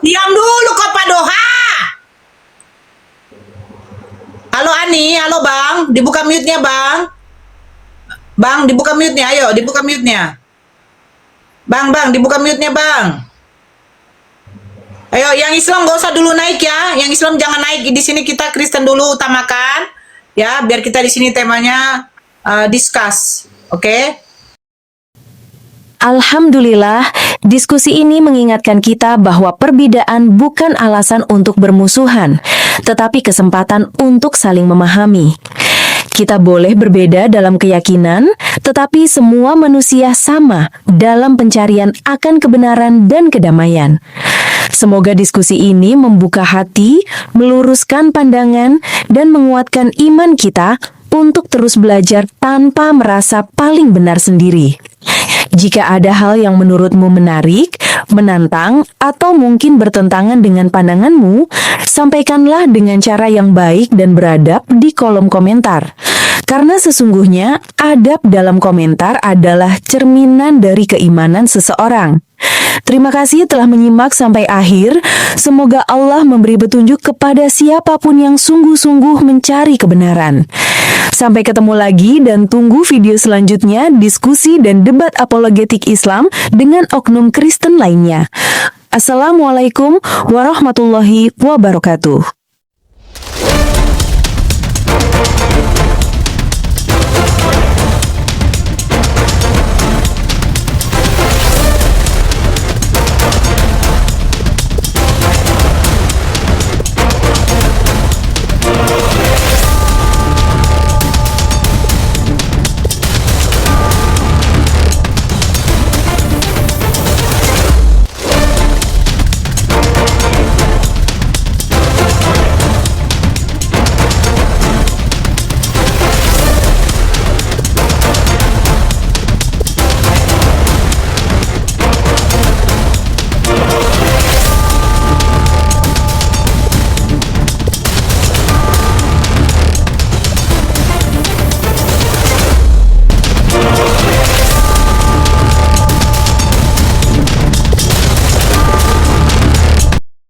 Diam dulu kok, Pak Doha. Halo Ani, halo Bang. Dibuka mute-nya, Bang. Bang, dibuka mute-nya. Ayo, dibuka mute-nya. Bang, dibuka mute-nya, Bang. Ayo, yang Islam gak usah dulu naik ya. Yang Islam jangan naik. Di sini kita Kristen dulu utamakan. Ya, biar kita di sini temanya discuss. Oke? Alhamdulillah, diskusi ini mengingatkan kita bahwa perbedaan bukan alasan untuk bermusuhan, tetapi kesempatan untuk saling memahami. Kita boleh berbeda dalam keyakinan, tetapi semua manusia sama dalam pencarian akan kebenaran dan kedamaian. Semoga diskusi ini membuka hati, meluruskan pandangan, dan menguatkan iman kita untuk terus belajar tanpa merasa paling benar sendiri. Jika ada hal yang menurutmu menarik, menantang, atau mungkin bertentangan dengan pandanganmu, sampaikanlah dengan cara yang baik dan beradab di kolom komentar. Karena sesungguhnya adab dalam komentar adalah cerminan dari keimanan seseorang. Terima kasih telah menyimak sampai akhir. Semoga Allah memberi petunjuk kepada siapapun yang sungguh-sungguh mencari kebenaran. Sampai ketemu lagi dan tunggu video selanjutnya diskusi dan debat apologetik Islam dengan oknum Kristen lainnya. Assalamualaikum warahmatullahi wabarakatuh.